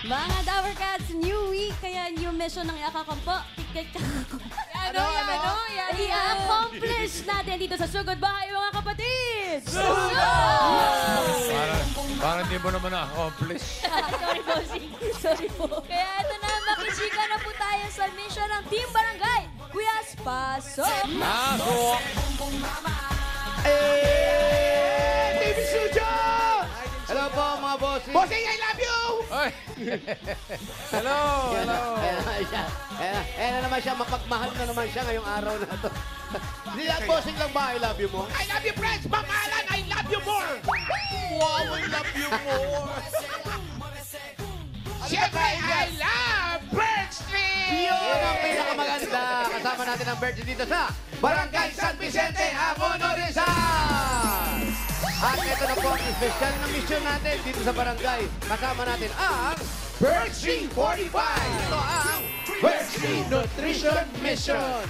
Mga Dower Cats, new week, kaya new mission ng Iakakampo. Ano? I-accomplish natin dito sa Sugod Bahay, mga kapatid! Parang di mo naman na-accomplish. Sorry, bossing. Sorry po. Kaya ito na, makisika na po tayo sa mission ng Team Barangay. Kuya, pasok! Pasok! TV Studio! Hello po mga bossing. Bossing, I love you! Ay! Hello! Hello! Ayan na naman siya, mapagmahal na naman siya ngayong araw na to. Hindi yan, bossing lang ba, I love you mo? I love you, friends! Mamahalan, I love you more! Wow, I love you more! Siyempre, I love Bird Street! Yun ang pinakamaganda. Kasama natin ang Bird Street dito sa Barangay San Vicente, Agono Rizal! At ito na po ang special na mission natin dito sa barangay. Kasama natin ang Bird Street 45! Ito ang Bird Street Nutrition Mission!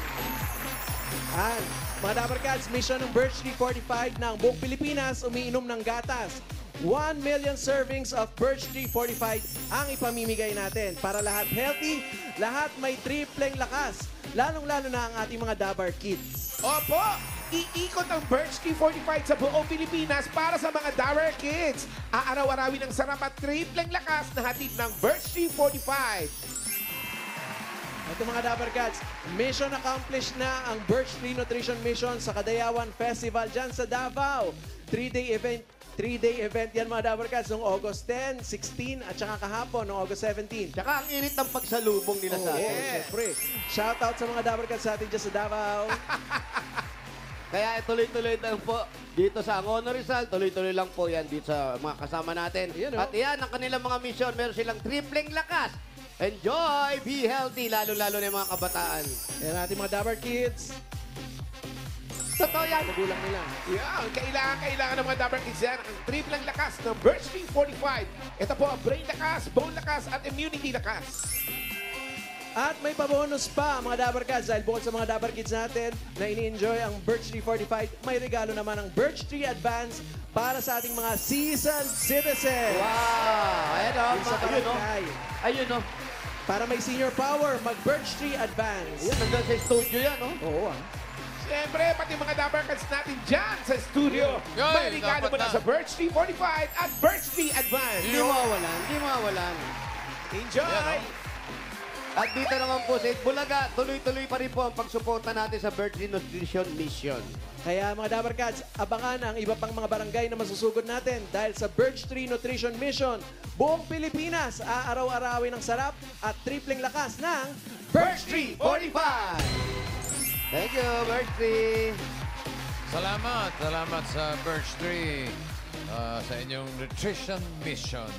Yan. Mga Dapper Cats, mission ng Birch Tree 45 ng buong Pilipinas umiinom ng gatas. 1 million servings of Birch Tree 45 ang ipamimigay natin para lahat healthy, lahat may tripleng lakas, lalong-lalo na ang ating mga Dapper Kids. Opo! Iikot ang Birch Tree 45 sa buong Pilipinas para sa mga Dower Kids. Aaraw-arawin ang sarap at tripleng lakas na hatid ng Birch Tree 45. Ito mga Dapper Cats, mission accomplished na ang Birch Tree Nutrition Mission sa Kadayawan Festival dyan sa Davao. 3-day event yan mga Dapper Cats noong August 10, 16 at saka kahapon noong August 17. Tsaka ang init ng pagsalubong nila sa atin. Siyempre. Shoutout sa mga Dapper Cats sa atin dyan sa Davao. Kaya tuloy-tuloy lang po dito sa Agono Rizal. Tuloy-tuloy lang po yan dito sa mga kasama natin. Yan, oh. At yan ang kanilang mga mission. Meron silang tripleng lakas. Enjoy! Be healthy! Lalo-lalo na yung mga kabataan. Yan ating mga Dapper Kids. Totoo yan. Magulang nila. Yan, kailangan ng mga Dower Kids yan ang tripleng lakas ng Birch Tree 45. Ito po ang brain lakas, bone lakas, at immunity lakas. At may pabonus pa mga Dapper Cats dahil bukod sa mga Dapper Kids natin na ini-enjoy ang Birch Tree 45, may regalo naman ang Birch Tree Advance para sa ating mga seasoned citizens. Wow! Ayan o. Yung sa Ayun o. barangay. Ayun o. Para may senior power, mag-Birch Tree Advance. Ayan, nandun sa studio yan o. Oo ah. Siyempre, pati mga Dower Kids natin dyan sa studio. Yoy, May regalo dapat mo na na. sa Birch Tree 45 at Birch Tree Advance. Hindi mawawalan. Hindi mawawalan. Enjoy! At dito naman po sa Itbulaga, tuloy-tuloy pa rin po ang pagsuporta natin sa Birch Tree Nutrition Mission. Kaya mga Dapper Cats, abangan ang iba pang mga barangay na masusugod natin dahil sa Birch Tree Nutrition Mission, buong Pilipinas aaraw-arawin ng sarap at tripleng lakas ng Birch Tree 45! Thank you, Birch Tree! Salamat sa Birch Tree sa inyong nutrition mission.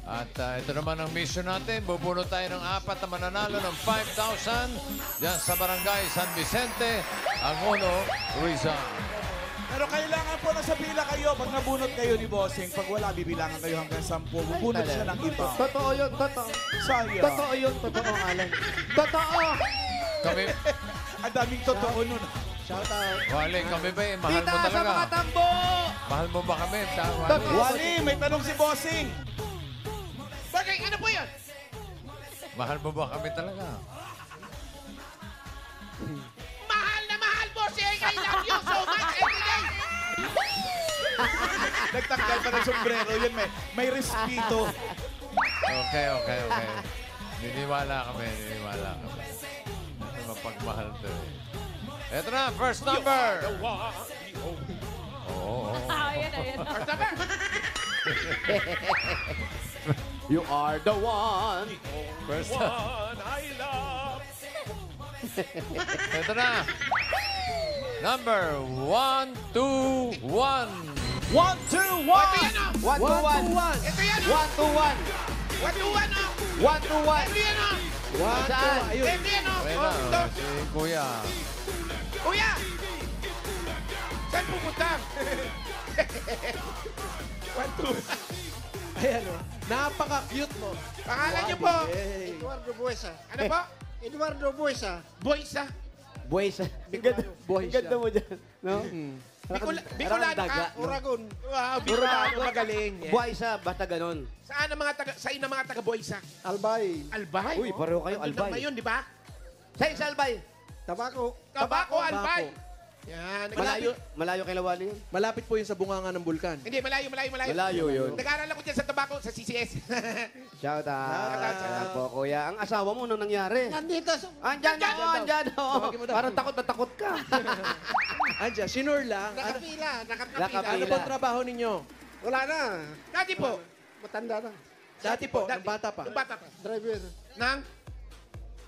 At ito naman ang mission natin. Bubunot tayo ng 4 na mananalo ng 5,000 dyan sa Barangay San Vicente, Agono, Rizal. Pero kailangan po nasa pila kayo. Pag nabunot kayo ni Bossing, pag wala, bibilangan kayo hanggang 10. Bubunot siya ng iba. Totoo yun, totoo. Sayang. Totoo yun, totoo, Alan. Totoo! Kami, Ang daming totoo nun. shoutout. Wale, kami ba mahal mo Dita sa talaga? mga tambo! Mahal mo ba kami? Totoo. Wally, may tanong si Bossing. Bagay, ano po yan? Mahal mo ba kami talaga? Mahal na mahal, bossing! I love you so much every day! Nagtanggal pa ng sombrero. Yun, may respeto. Okay. Niniwala kami. Ito mapagmahal to eh. Ito na, first number! Oo. Ayan. First number! You are the one! First One I love! Ito na. Number 1, 2, 1. 1, 2, 1. Ito yan o! 1 to 1! Ito yan o! 1 to 1! What do you want o? 1 to 1! Ito yan o! Saan? Ayun. Ito yan o! Ayun Oh, ito. na, si Kuya. Kuya! Saan pupunta? One, two. Ayan o. Napaka-cute mo. Pangalan niyo po? Yay. Eduardo Buesa. Ano po? Eduardo Buesa. Boys ah. Buwesa. Ang ganda, Buhay ang ganda siya. mo dyan. No? Bicolano daga, ka. no? Uragon. Wow, Bicolano, magaling. Yeah. Buhay sa, basta ganon. Saan ang mga taga, sa'yo na mga taga-Boysa? Albay. Albay. Uy, pareho kayo, Andun Albay. na ngayon, di ba? Sa'yo sa Albay. Tabako. Tabako, Albay. Yan. Malayo kay Lawali yun? Malapit po yun sa bunganga ng bulkan. Hindi, malayo. Malayo yun. Nag-aaral ako dyan sa Tabako, sa CCS. Shout Shout out. out po, kuya. Ang asawa mo nung nangyari? Nandito. Andyan. Tawagin mo daw. Parang takot na takot ka. Andiyan, sinur lang. Nakapila. Nakapila. Ano po ang trabaho ninyo? Wala na. Dati po. Matanda na. Dati po, ng bata pa. Nung bata pa. Driver. Nang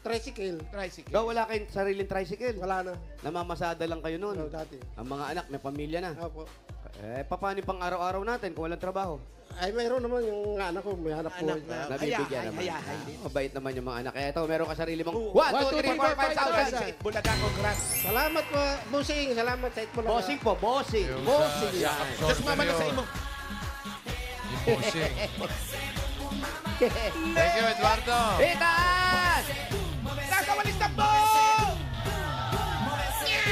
Tricycle. tricycle. Daw wala kayong sariling tricycle. Wala na. Namamasada lang kayo Oh, noon. dati. Ang mga anak, may pamilya na. Opo. Paano yung pang-araw-araw natin kung walang trabaho? Ay, mayroon naman yung anak ko. May hanap po. Anak na. Nabibigyan naman. Hayahay. Mabait naman yung mga anak. Kaya ito, meron ka sarili mong 1, 2, 3, 4, 5,000. Bulaga, congrats. Salamat po, Busing. Salamat sa Itbulaga. Bossing po, bossing. Yung Bossing sa yan. Yakap Diyos mama na sa imo. Yung bossing. Thank you, Eduardo. Itaan! Nasa walis na po!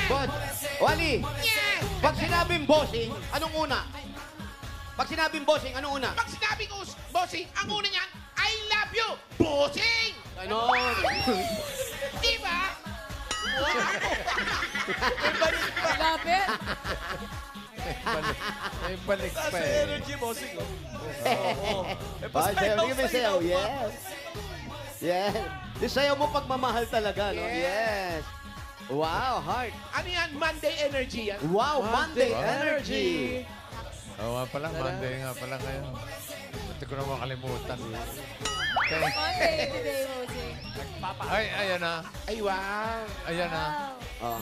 Boss, Wally, pag sinabing bossing, anong una? Pag sinabing bossing, anong una? Pag sinabi ko, bossing, ang una niyan, I love you, bossing! Ganon. Di ba? Malapit. May balik pa Sa eh. energy, bossing. Oh. Oh, sayo, bigyan mo yung sayo. Yes. Yes. Yung sayo mo pagmamahal talaga, no? Yes. Wow, heart. Ano yan? Monday energy yan. Wow, Monday Wow. energy. Oo nga pala, Monday nga pala ngayon. Ba't ko na makalimutan. Okay. Monday today, bossing. Ay, ayan na. Ay, wow. Ayan na. Oh.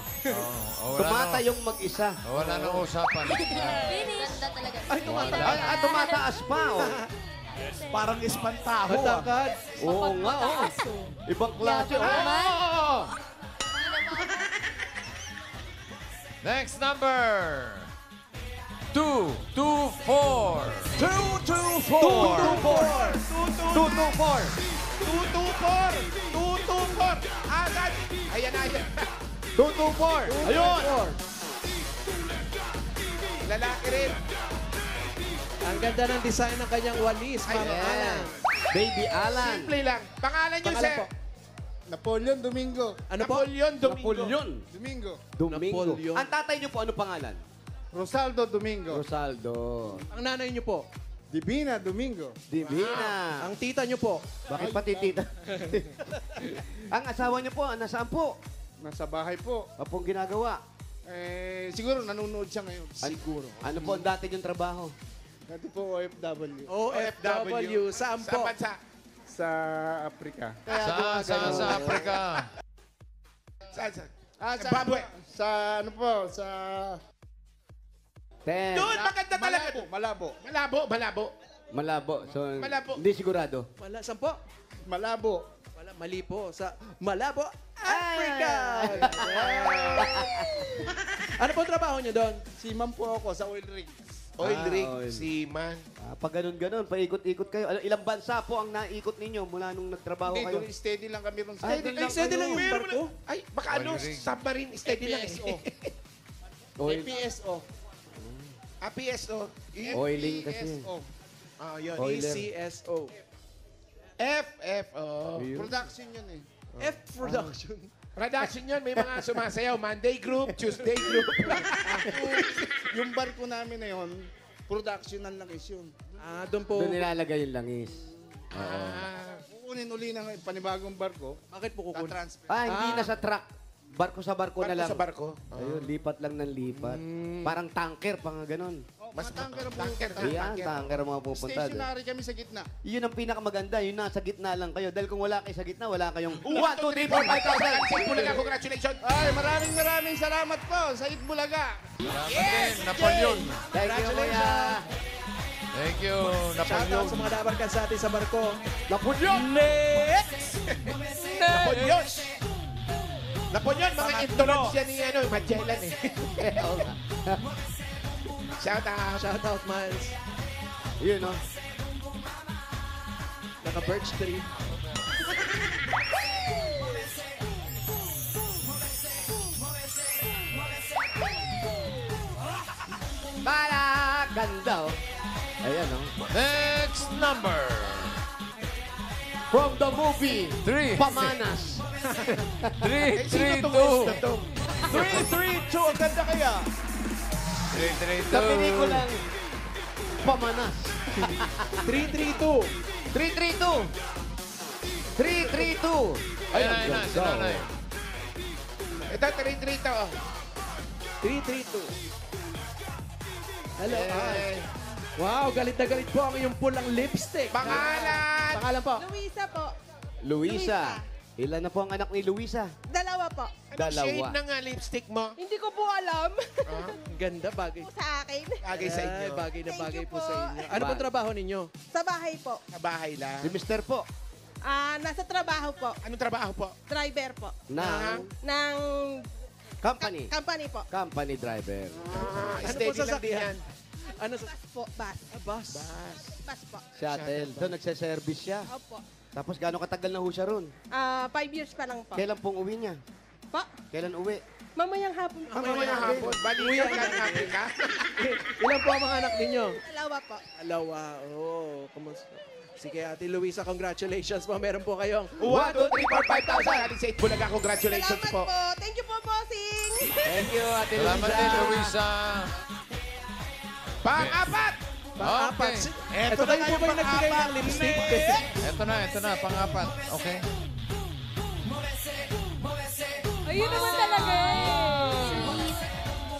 Oh, Tumata yung mag-isa. Wala nang usapan. Finish. Ganda talaga. Ay, tumataas. Tumataas pa, oh. Parang espantaho. Ah. Matangkad. Oo nga, oh. Ibang klase. Yabang naman. Oh. Next number. 2, 2, 4. 224. 224. Agad. Ayan na, ayan. 224. Ayun. Lalaki rin. Ang ganda ng design ng kanyang walis, Ma'am Ayan. Alan. Baby Alan. Simple lang. Pangalan niyo, Pangalan sir? po. Napoleon Domingo. Ano po? Napoleon Domingo. Napoleon. Domingo. Domingo. Napoleon. Ang tatay niyo po, ano pangalan? Rosaldo Domingo. Rosaldo. Ang nanay niyo po. Divina Domingo. Divina. Ang tita niyo po. Bakit pati tita? Ang asawa niyo po, nasaan po? Nasa bahay po. Apong ginagawa? Siguro nanonood siya ngayon. Siguro. Ano po ang dati yung trabaho? Dati po OFW. OFW. Saan Sa po? bansa. Sa Afrika. Sa Africa. Saan, saan? Zimbabwe. Sa ano po? Sa 10. Doon, maganda talaga. Malabo. Malabo. Malabo. So, Malabo. hindi sigurado. Wala. Saan po? Malabo. Wala. Mali po. Sa Malabo, Africa. Ano po trabaho niyo doon? Siman po ako sa oil rig. Oil rig, oil. seaman. Pag ganun-ganun, paikot-ikot kayo. Ilang bansa po ang naikot ninyo mula nung nagtrabaho Hindi, kayo? doon steady lang kami ron. Steady lang yung Meron barko. na- Ay, baka ano, Oil rig. submarine, steady lang. PSO. Oil, PSO. PSO. oiling kasi. Oh, yun. Oiler. ECSO. FFO. Production yun eh. F Production. Production yun, may mga sumasayaw. Monday group, Tuesday group. Yung barko namin na yun, production ng langis yun. Doon po. Doon nilalagay yung langis. Kukunin uli ng panibagong barko, Bakit po kukunin? tatransfer. Hindi na sa truck. Barko sa barko na Barko lang. sa barko. Ayun, lipat lang ng lipat. Parang tanker pa nga ganun. Mas tanker po. tanker. Ayan, tanker ang mga pupunta doon. Stationary kami sa gitna. Yun ang pinakamaganda, yun nasa gitna lang kayo. Dahil kung wala kayo sa gitna, wala kayong 1, 2, 3, 4, 5,000. Bulaga, congratulations. Ay, maraming salamat po sa Itbulaga. Salamat din, Napoleon. Thank you, kuya. Thank you, Shoutout Napoleon. sa mga dabarkan sa atin sa barko. Napoleon! Napoleon. Napoleon, mga endurance yan ni ano, Magellan eh. Shout out. Shoutout, Miles. Yun, no? Naka-birch tree. Ayan, oh. Next number. From the movie, 3. Pamanas. 3, 3, 2. 3-3-2. Ang ganda kaya. 3, 3, 2. Sa pelikulang Pamanas. 3-3-2. 3-3-2. 3-3-2. Ayan na, ayan na, si nanay. Ito, 3-3 to. 3-3-2. Hello, Eh, Wow, galit na galit po ang iyong pulang lipstick. Pangalan! Pangalan po. Luisa po. Luisa. Ilan na po ang anak ni Luisa? Dalawa po. Anong shade ng lipstick mo? Hindi ko po alam Ang ganda, bagay. sa akin. Bagay sa inyo. Ay, bagay na Thank bagay you po po. sa inyo. Ano pong trabaho ninyo? Sa bahay po. Sa bahay lang. Si Mister po. Nasa trabaho po. Anong trabaho po? Driver po. Ng Ng company. company po. Company driver. Ano po Steady lang sasakyan? yan. Ano sa... Bus po. Bus. Bus. Bus po. Shuttle. So, nagse-service siya. Opo. Tapos, gano'ng katagal na ho siya ron? 5 years pa lang po. Kailan pong uwi niya? Po. Kailan uwi? Mamayang hapon po. Mamayang hapon. Balikan ka ng Africa. Ilan po ang mga anak ninyo? Dalawa po. Dalawa. Oh, kumusta? Sige, Ate Luisa, congratulations po. Meron po kayong 1, 2, 3, 4, 5,000. Alice 8 Bulaga, congratulations Salamat po. po. Thank you po, bossing. Thank you, Ate Salamat din, Luisa. Pang-apat! pang-apat. Okay. Ito kayo po ba yung nagbigay ng lipstick? Ito na, pang-apat. Okay. Ayun naman talaga eh.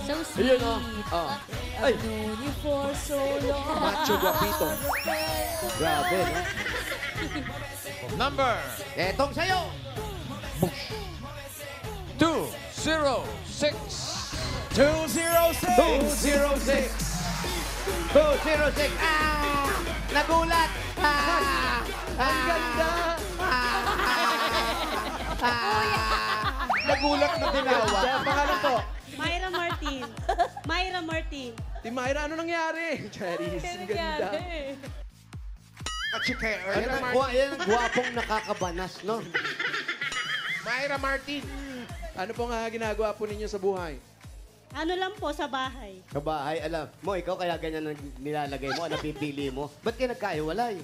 So sweet. Ayun, oh. Oh. Ay. I've known you for so long. Macho guapito. Grabe, no? Number Etong sa'yo. 206. 206. 206. Ah! Nagulat! Ah! Ang ganda! Nagulat na tinawa. Ang pangalan po? Myra Martin. Myra Martin. Ti Myra, ano nangyari? Charis, ang ganda. Yan ang gwapong nakakabanas, no? Myra Martin. Ano po nga ginagawa po ninyo sa buhay? Ano lang po sa bahay. Kabahay, alam mo, ikaw kaya ganyan ang nilalagay mo, napipili mo. Ba't kayo nagkaiwalay?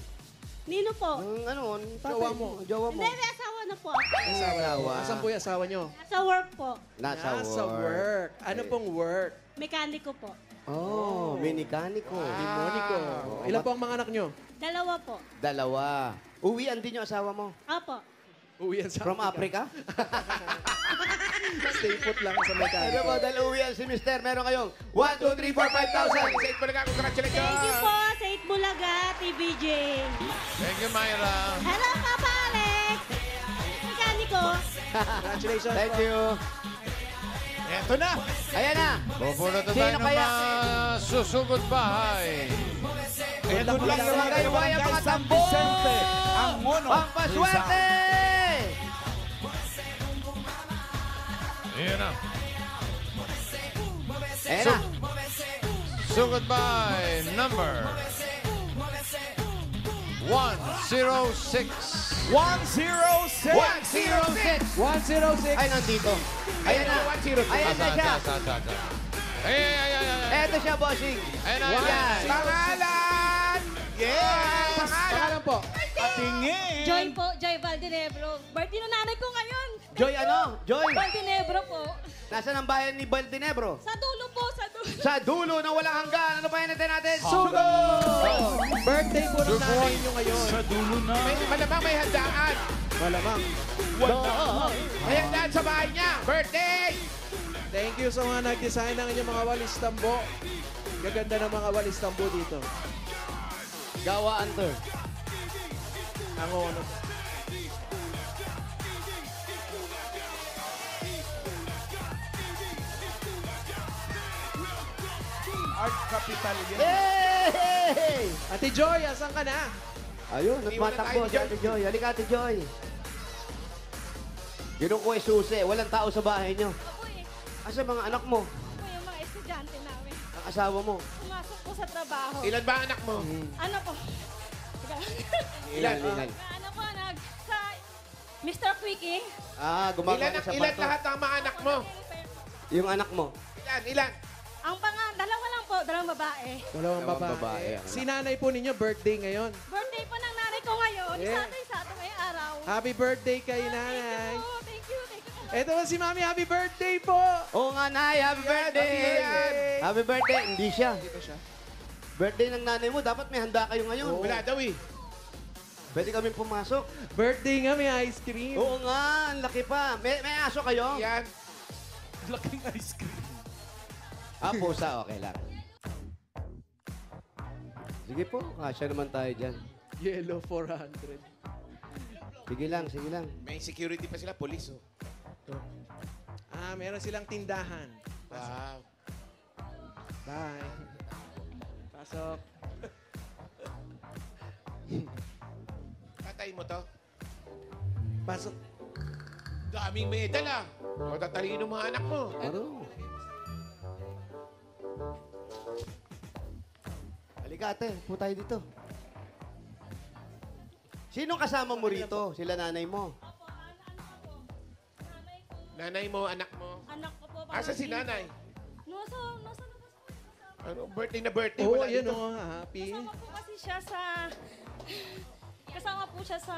Nino po? Ang ano, Jowa mo. Jowa mo. Hindi, may asawa na po ako. Asawa. Asan po yung asawa nyo? Sa work po. Nasa work. Ano pong work? Mekaniko po. Oh, minikaniko. Demoniko. Ilan po ang mga anak nyo? Dalawa po. Dalawa. Uwian din yung asawa mo. Opo. Uwian sa From Africa? Stay put lang sa Ano mekaniko. ba, dahil uwian si Mister, meron kayong 1, 2, 3, 4, 5,000. Alice 8 Bulaga, congratulations. Thank you po sa Itbulaga, TVJ. Thank you, Myra. Hello, Papa Alex. Mekaniko. Congratulations Thank po. you. Eto na. Ayan na. Pupulot na Sino tayo ng kaya? mga susugod bahay. Kaya good luck sa mga Kayo ba yung mga San tambo? Vicente. Ang mono. Pampaswerte! Ayan na. Ayan na. Sugod by number 106. 106. 106. 106. Ay, nandito. Ayan na. 106. Ayan na siya. Ay. Eto siya, bossing. Ayan na. Ayan. Pangalan! Yes. Pangalan po? Patingin. Joy po, Joy Valdinebro. Birthday ng nanay ko ngayon. Joy, ano? Joy. Valdinebro po. Nasaan ang bayan ni Baltinebro? Sa dulo po, sa dulo. Sa dulo na walang hanggan. Ano pa yan natin? Sugo! Birthday po ng nanay nyo ngayon. Sa dulo na. Malamang may handaan. Malamang. May handaan sa bahay niya. Birthday! Thank you sa mga nag-design ng inyong mga walis tambo. Gaganda ng mga walis tambo dito. Gawa Anter. Ang ono. Art Capital yan. Hey! Ate Joy, asan ka na? Ayun, Iwan na nagmatakbo tayo, si Ate Joy. Halika, Ate Joy. Ginong ko ay susi. Walang tao sa bahay nyo. Ako eh. Asa mga anak mo? Ako yung mga estudyante namin. Ang asawa mo? Pumasok po sa trabaho. Ilan ba anak mo? Ano po? Ilan? Ano po, sa Mr. Quickie. Ah, gumagawa ng Ilan sapato. lahat ang mga anak mo? Yung anak mo? Ilan? Dalawa lang po. po, dalawang babae. Dalawang Dalawang babae. babae, ang Si nanay po ninyo, birthday ngayon. Birthday po ng nanay ko ngayon. Yeah. Isa ito ngayong araw. Happy birthday kay nanay. Thank you. Ito po si Mami, happy birthday po! Oo nga, Nay. Happy birthday! Happy birthday. Hindi siya. Hindi pa siya. Birthday ng nanay mo. Dapat may handa kayo ngayon. Wala daw eh. Pwede kami pumasok. Birthday nga, may ice cream. Oo nga, ang laki pa. May aso kayo? Yan. Laking ice cream. Pusa. Okay lang. Sige po, kasya naman tayo dyan. Yellow 400. Sige lang, sige lang. May security pa sila, police oh. Meron silang tindahan. Wow. Bye. Pasok. Tatay mo to? Pasok. Daming medal ah. O tatalino mga anak mo. Ano? Halika ate, po tayo dito. Sino kasama mo rito? Sila nanay mo? Nanay mo, anak mo. Anak ko po. Asa si nanay? Nasa Ano, birthday na birthday. Oo, Wala yun dito. o. Happy. Kasama po kasi siya sa... Kasama po siya sa...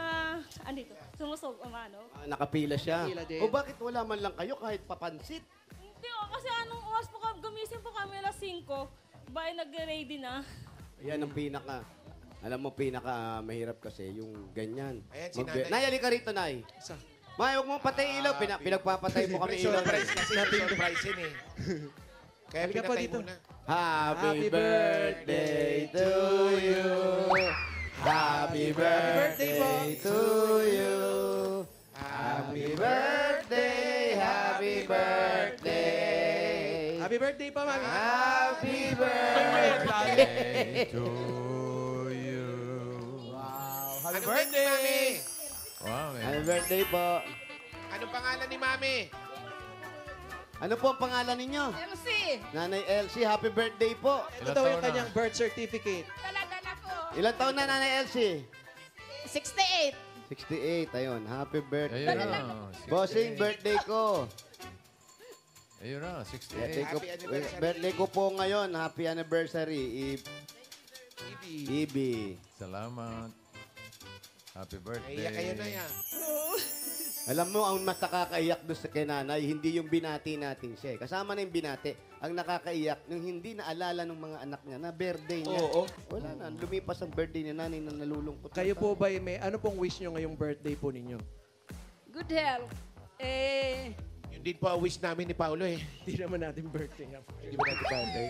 Andito. Sumusog, ano? Nakapila siya. Nakapila din. O bakit wala man lang kayo kahit papansit? Hindi kasi anong oras po kami, gumising po kami alas 5. Bye, nag-ready na. Yan ang pinaka. Alam mo, pinaka mahirap kasi yung ganyan. Ayan, si nanay. Nay, halika rito, Nay. Isa. May, huwag mong patay ilaw. Pinagpapatay mo kami ilaw. Surprise kasi. Surprise yun eh. Kaya Halika po pinatay dito. mo na. Happy birthday to you. Happy birthday to you. Happy birthday, happy birthday. Happy birthday pa, Mami. Happy birthday to you. Wow. Happy birthday, Mami! Wow, Happy man. birthday po. Anong pangalan ni Mami? Ano po ang pangalan ninyo? MC! Nanay Elsie, happy birthday po. Ito daw yung kanyang birth certificate. Dala-dala ko. Ilan taon na, Nanay Elsie? 68. 68, ayun. Happy birthday. Ayun na. Bossing, birthday ko. Ayun na, 68. Happy anniversary. Birthday ko po ngayon. Happy anniversary, Ibi. Salamat. Happy birthday. Naiyak kayo na yan. Alam mo, ang mas nakakaiyak doon sa kay nanay, hindi yung binati natin siya. Kasama na yung binati. Ang nakakaiyak, yung hindi naalala ng mga anak niya na birthday niya. Oo. Wala na. Lumipas ang birthday ni nanay na nalulungkot. Kayo po ba, may ano pong wish nyo ngayong birthday po ninyo? Good health. Yun din po ang wish namin ni Paolo eh. Hindi naman natin birthday nga po. Hindi ba natin birthday?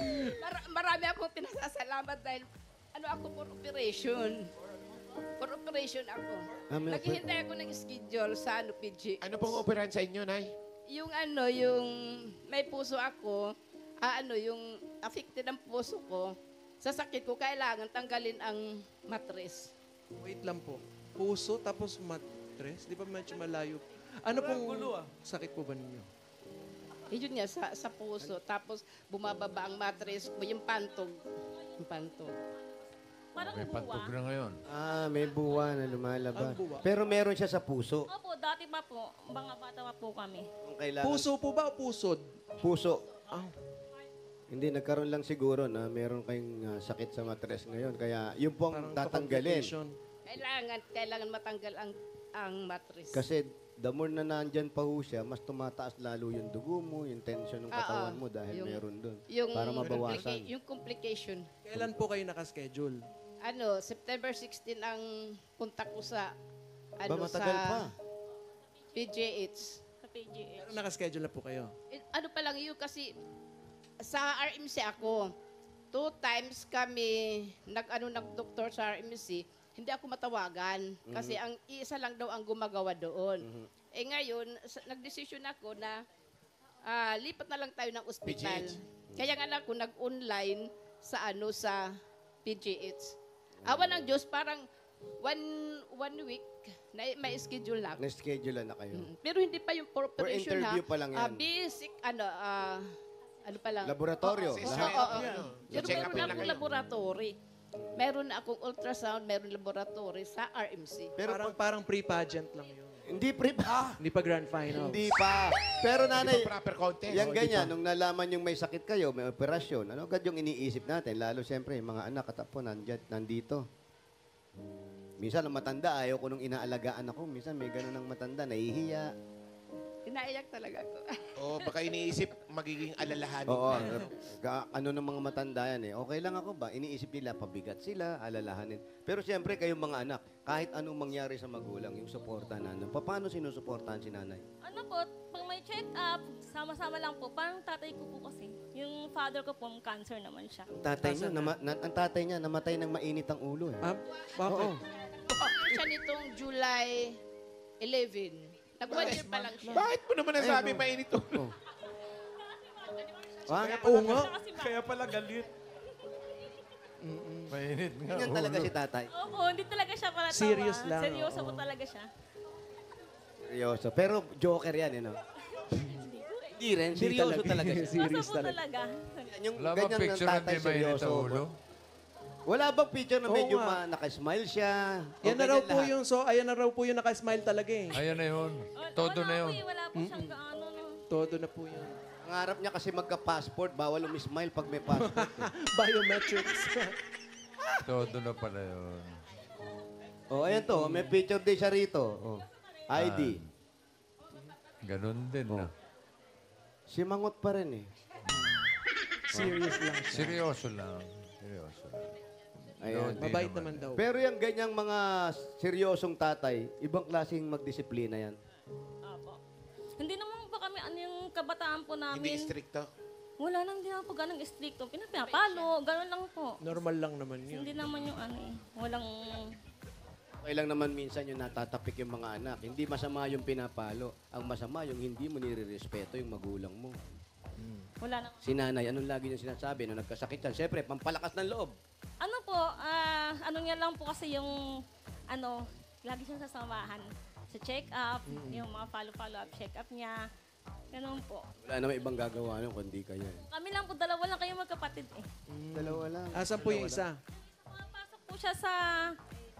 Marami akong pinasasalamat dahil ako for operation. For operation ako. Naghihintay ako ng schedule sa PG. Ano pong operahan sa inyo, Nay? Yung may puso ako, yung affected ang puso ko, sa sakit ko, kailangan tanggalin ang matres. Wait lang po. Puso tapos mattress? Di ba medyo malayo? Ano pong sakit po ba ninyo? Yun nga, sa puso. Tapos bumababa ang matres ko, yung pantog. Yung pantog. Parang May buwa. pantog na ngayon. May buwa na lumalabas. Ang buwa. Pero meron siya sa puso. Opo, dati pa po. Mga bata pa po kami. Kung kailangan. Puso po ba o pusod? Puso. Ah. Hindi, nagkaroon lang siguro na meron kayong sakit sa matres ngayon. Kaya yun po ang tatanggalin. complication. Kailangan matanggal ang matres. Kasi the more na nandyan pa ho siya, mas tumataas lalo yung dugo mo, yung tension ng katawan mo dahil meron doon. Para mabawasan. Yung complication. Kailan po kayo nakaschedule? September 16 ang punta ko sa Matagal pa. PGH. Sa PGH. Pero nakaschedule na po kayo? Ano pa lang yun kasi sa RMC ako, 2 times kami nag-doktor sa RMC, hindi ako matawagan kasi ang isa lang daw ang gumagawa doon. Ngayon, nagdesisyon ako na lipat na lang tayo ng ospital. Kaya nga lang ako nag-online sa sa PGH. Awan ng Diyos, parang one week na may schedule na ako. Na-schedule na kayo. Pero hindi pa yung for operation interview pa lang yan. Basic, ano pa lang. Laboratorio. Pero meron na akong laboratory. Meron na akong ultrasound, meron laboratory sa RMC. Pero parang pre-pageant lang yun. Hindi pre Hindi pa grand final. Hindi pa. Pero nanay, Proper contest. yan ganyan, nung nalaman yung may sakit kayo, may operasyon, ano agad yung iniisip natin? Lalo siyempre, yung mga anak at apo nandito. Minsan, ang matanda, ayaw ko nung inaalagaan ako. Minsan, may gano'n ng matanda, nahihiya. Inaiyak talaga ako. Oh, baka iniisip magiging alalahanin. Oo, ano ng mga matanda yan eh. Okay lang ako ba? Iniisip nila, pabigat sila, alalahanin. Pero siyempre, kayong mga anak, kahit anong mangyari sa magulang, yung suporta na. Paano sinusuportahan si nanay? Ano po, pag may check-up, sama-sama lang po. Parang tatay ko po kasi. Yung father ko po, cancer naman siya. Ang tatay niya, namatay ng mainit ang ulo eh. Bakit? Siya nitong July 11. Nag-1 year pa lang siya. Bakit mo naman nasabi mainit ulo? Oo nga. Kaya pala galit. Mainit nga. Ganyan talaga si tatay. Opo, hindi talaga siya para tawa. Serious lang, Seryoso oo. po talaga siya. Seryoso. Pero joker yan, eh, no? Hindi rin. Seryoso talaga siya. Serious Seryoso po talaga. talaga. Yung Wala ba ganyan ng picture na tatay, di mainit ang ulo? Wala bang picture na Oo medyo nga. naka-smile siya? Yan na raw ganyan po lahat? yung, ayan na raw po yung naka-smile talaga eh. Ayan na yun. Todo na yun. Wala po siyang gaano. No. Todo na po yun. Ang harap niya kasi magka-passport, bawal umismile pag may passport. Biometrics. Todo na pala yun. Oh, ayan to. May picture din siya rito. Oh. ID. Ganun din na. Si Mangot pa rin eh. Serious lang siya. Seryoso lang. Seryoso lang. Ayan. Hindi Mabait naman daw. Pero yung ganyang mga seryosong tatay, ibang klaseng magdisiplina yan. Opo. Hindi naman po kami, ano yung kabataan po namin. Hindi stricto. Wala nang, hindi naman po ganang stricto. Pinapalo, gano'n lang po. Normal lang naman yun. Hindi naman yung ano eh. Walang... Okay lang naman minsan yung natatapik yung mga anak. Hindi masama yung pinapalo. Ang masama yung hindi mo nire-respeto yung magulang mo. Wala na. Si nanay, anong lagi niya sinasabi? Nung nagkasakit yan, siyempre, pampalakas ng loob. Ano po, ano niya lang po kasi yung, ano, lagi siyang sasamahan sa check-up, yung mga follow-up check-up niya. Ganun po. Wala naman ibang gagawa nun kundi kayo. Eh. Kami lang po, dalawa lang kayo magkapatid eh. Dalawa lang. Asan po yung isa? Pasok po siya sa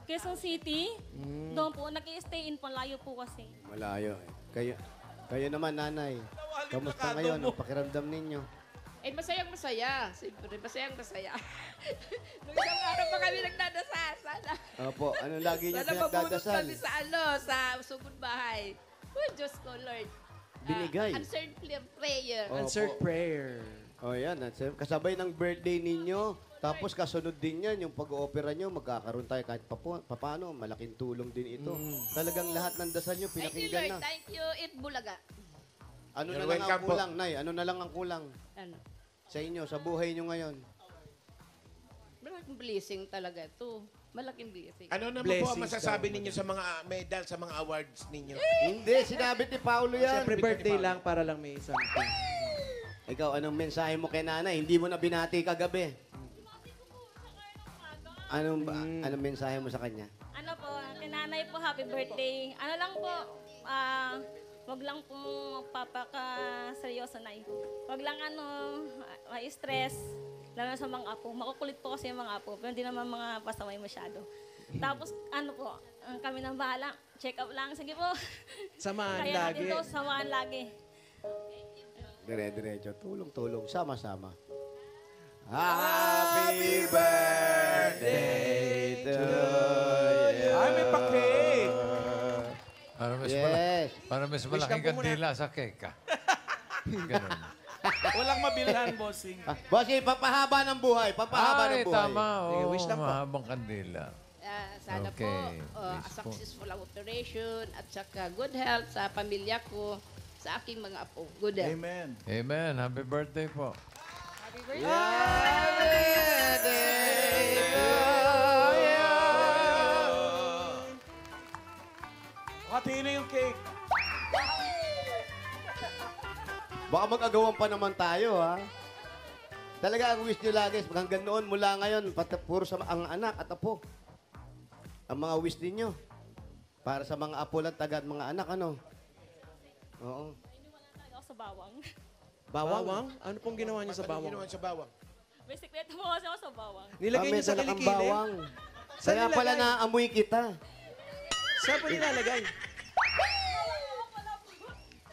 Quezon City. Doon po, nag-i-stay in po, layo po kasi. Malayo eh. Kayo naman, nanay. Kamusta ngayon? Ang pakiramdam ninyo? Eh, masayang-masaya. Siyempre, masayang-masaya. Nung isang araw pa kami nagdadasal. Opo, ano lagi niyo Sana mabunot pinagdadasal? kami sa sugod bahay. Oh, Diyos ko, Lord. Binigay. Answered prayer. Opo. Answered prayer. O yan, kasabay ng birthday ninyo. Tapos kasunod din yan, yung pag-oopera nyo, magkakaroon tayo kahit paano, malaking tulong din ito. Talagang lahat ng dasal nyo, Thank you, pinakinggan Lord. na. Thank you, It Bulaga. Ano You're na lang ang welcome po. kulang, Nay? Ano na lang ang kulang Ano? sa inyo, sa buhay nyo ngayon? Malaking blessing talaga ito. Malaking blessing. Ano naman po ang Blessings masasabi daw. ninyo sa mga medal, sa mga awards ninyo? Hindi, sinabi ni Paulo yan. Siyempre birthday lang para lang may something. Ikaw, anong mensahe mo kay nanay? Hindi mo na binati kagabi. Anong mensahe mo sa kanya? Ano po, kinanay po, happy birthday. Ano lang po, wag lang po magpapaka-seryoso na wag lang ma-stress, lalo na sa mga apo. Makukulit po kasi yung mga apo, pero hindi naman mga pasamay masyado. Tapos ano po, kami nang bahala, check up lang, sige po. Samahan Kaya lagi. natin to, samahan lagi. Dire-diretso, tulong-tulong, sama-sama. Happy birthday to you. Ay, may pa-cake. Yes. Para mas malaking kandila sa cake. Ganun. Walang mabilhan, bossing. Bossy, papahaba ng buhay. Papahaba ng Ay, buhay. tama. Sige, Oo, wish lang po. mahabang kandila. Sana Okay. po, a Wish po. successful ang operation at saka good health sa pamilya ko, sa aking mga apo. Good health. Amen. Amen. Happy birthday po. Hatiin na yung cake. Baka mag-agawan pa naman tayo, ha? Talaga, ang wish nyo lagi, hanggang noon, mula ngayon, puro sa ang anak at apo. Ang mga wish ninyo. Para sa mga apo lang, taga at mga anak, ano? Oo. Ako sa bawang. Bawang? Ano pong ginawa niyo sa Ano bawang? ginawa sa bawang? May sikreto po kasi ako sa bawang. Nilagay niyo sa dala kang kilikili? bawang. Saan Kaya pala nilagay? naamoy kita. Saan po nilalagay?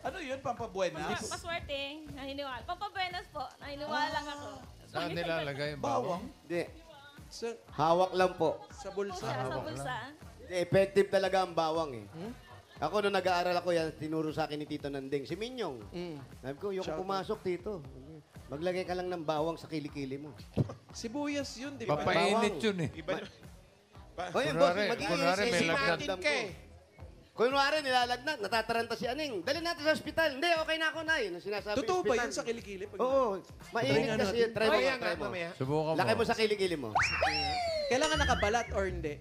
Ano yun, pampabuenas? Paswerte, naniniwala. Pampabuenas po, naniniwala lang ako. Saan nilalagay yung bawang? Hindi. Sa, Hawak lang po. sa Po bulsa. siya sa bulsa. Hindi, effective talaga ang bawang eh. Ako, nung nag-aaral ako yan, tinuro sa akin ni Tito Nanding, si Minyong. Sabi ko, yung Shout out. pumasok, Tito, maglagay ka lang ng bawang sa kilikili mo. Sibuyas yun, di ba? Papainit yun eh. O yun, boss, Kunwari, magiging kunwari may si lagnat. Martin ka eh. Kunwari, nilalagnat, natataranta si Aning. Dali natin sa ospital. Hindi, okay na ako na. Yun ang sinasabi Totoo ba ospital. yun sa kilikili? Pag... Oo. Mainit Try kasi natin. yun. Try mo, Mamaya try nga, mo. mamaya. Subukan mo. Laki mo sa kilikili mo. Kailangan nakabalat or hindi?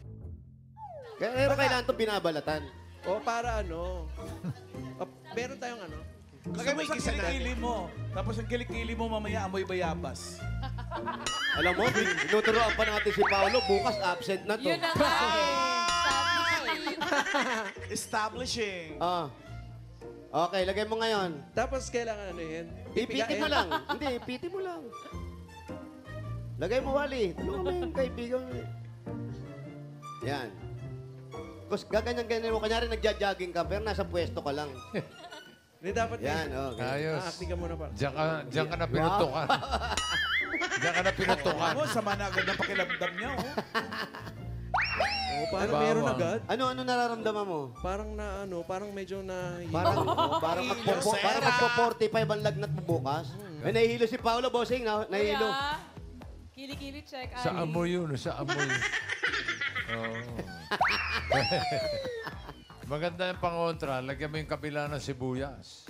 Pero kailangan ito binabalatan. O para ano? Meron tayong ano? Lagay mo sa kilikili mo. Tapos ang kilikili mo mamaya amoy bayabas. Alam mo, tinuturoan pa natin si Paolo. Bukas absent na to. Yun na nga eh. Establishing. Ah. Okay, lagay mo ngayon. Tapos kailangan ano yun? Ipiti mo lang. Hindi, ipiti mo lang. Lagay mo, Wally. Tulungan mo yung kaibigan mo. Yan. Kasi gaganyan-ganyan mo. Kanyari nagja-jogging ka, pero nasa pwesto ka lang. Hindi dapat Yan, okay. Ayos. acting ka muna pa. Diyan ka na pinutukan. Diyan ka na pinutukan. Ano, sama na agad ng pakilamdam niya, oh. O, parang Bawang. meron agad. Ano nararamdaman mo? Parang na ano, parang medyo na... Parang magpo-45 ang lagnat mo bukas. May nahihilo si Paolo, bossing. Nahihilo. Kili-kili check. Sa amoy yun, sa amoy. Oo. Maganda yung pangontra. Lagyan mo yung kabila ng sibuyas.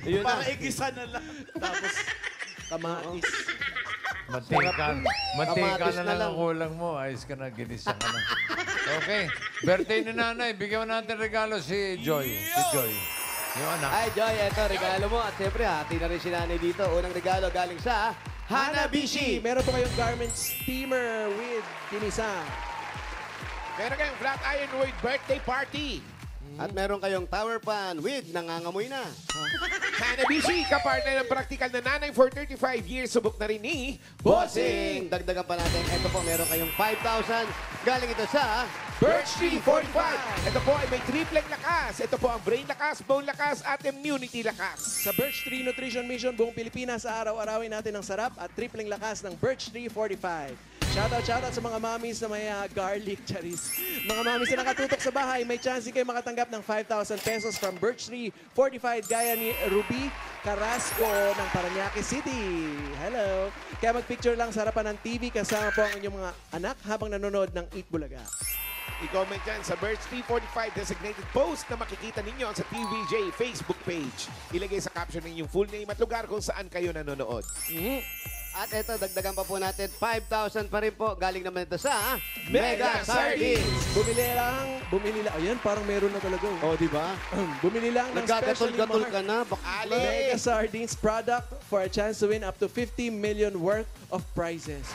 Yun na. Para igisa na lang. Tapos, kamatis. Mantika Kamatis na na lang lang. ang kulang mo. Ayos ka na, ginisa ka na. Okay. Birthday ni nanay. Bigyan mo natin regalo si Joy. Si Joy. Yung anak. Ay, Joy, eto, regalo mo. At siyempre, hati na rin si nanay dito. Unang regalo galing sa Hanabishi. Meron po kayong garment steamer with kinisa. Meron kayong flat iron with birthday party. At meron kayong tower pan with nangangamoy na. Hanabishi, kapartner ng practical na nanay for 35 years. Subok na rin ni Bossing! Dagdagan pa natin. Ito po, meron kayong 5,000. Galing ito sa Birch Tree 45. Ito po ay may tripleng lakas. Ito po ang brain lakas, bone lakas, at immunity lakas. Sa Birch Tree Nutrition Mission, buong Pilipinas, araw-arawin natin ang sarap at tripleng lakas ng Birch Tree 45. Shoutout sa mga mommies na may garlic charis. Mga mommies na nakatutok sa bahay, may chance kayo makatanggap ng 5,000 pesos from Birch Tree 45 gaya ni Ruby Carrasco ng Parañaque City. Hello! Kaya mag-picture lang sa harapan ng TV kasama po ang inyong mga anak habang nanonood ng Eat Bulaga. I-comment dyan sa Birch Tree 45 designated post na makikita ninyo sa TVJ Facebook page. Ilagay sa caption ninyong full name at lugar kung saan kayo nanonood. At ito, dagdagan pa po natin. 5,000 pa rin po. Galing naman ito sa Mega Sardines. Bumili lang. Ayan, parang meron na talaga. O, di ba? Bumili lang ng specially Nagkagatol-gatol marked ka na. Mega Sardines product for a chance to win up to 50 million worth of prizes.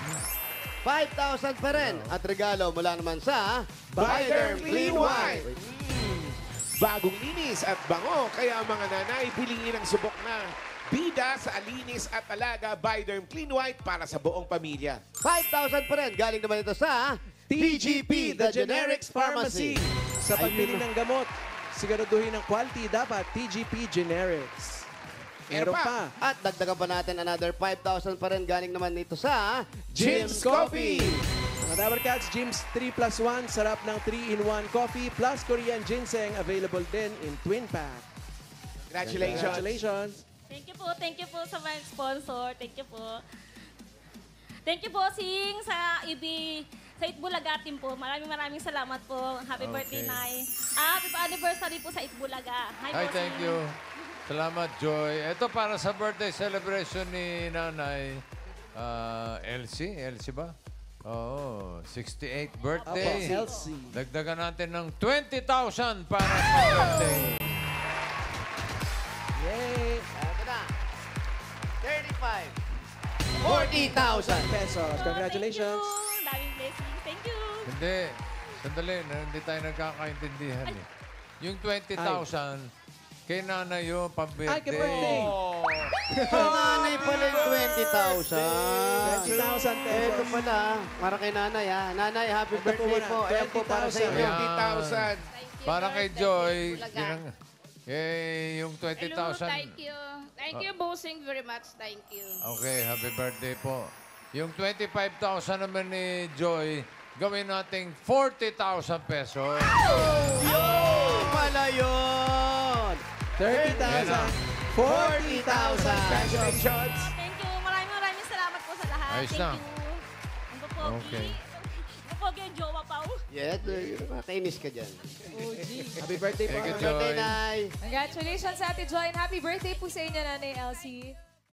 5,000 pa rin. At regalo mula naman sa Bioderm Clean White. Bagong linis at bango, kaya ang mga nanay piliin ang subok na bida sa alinis at alaga Bioderm Clean White para sa buong pamilya. 5,000 pa rin. Galing naman ito sa TGP, The Generics Pharmacy. Sa pagbili ng gamot, siguraduhin ng quality dapat TGP Generics. Meron pa. At dagdagan pa natin another 5,000 pa rin. Galing naman ito sa Jim's Coffee. Mga Dabber Cats, Jim's 3+1, sarap ng 3-in-1 coffee plus Korean ginseng, available din in twin pack. Congratulations. Congratulations. Thank you po sa mga sponsor. Thank you po. Thank you po, Sing, sa sa Itbulaga team po. Maraming salamat po. Happy birthday, Nay. Happy anniversary po sa Itbulaga. Hi, po, thank Sing. you. Salamat, Joy. Ito para sa birthday celebration ni Nanay Elsie. Elsie ba? Oo, 68th birthday. Apo, Elsie. Dagdagan natin ng 20,000 para sa birthday. Yay! Ito na. 35. 40,000 pesos. Congratulations. Thank you. Daming blessings. Thank you. Hindi. Sandali, hindi tayo nagkakaintindihan eh. Yung 20,000, kay nanay yun, pang-birthday. Ay, kay birthday. Nanay pala yung 20,000. 20,000 pesos. Ito pala. Para kay nanay, ha. Nanay, happy Ito po birthday muna, po. Ayan po para sa inyo. 20,000. Para kay Joy, Eh, yung Hello, 20,000. thank you. Thank you, bossing, very much. Thank you. Okay, happy birthday po. Yung 25,000 naman ni Joy, gawin nating 40,000 pesos. Pala yun! 30,000, 40,000. Congratulations! Thank you. Maraming salamat po sa lahat. Ayos Thank na. you. Ang popogi. Okay. Ang popogi yung jowa pa. Yes, makainis ka dyan. Happy birthday po. Thank you, Birthday, Joy. Nay! Congratulations, Ate Joy, and happy birthday po sa inyo, Nanay Elsie.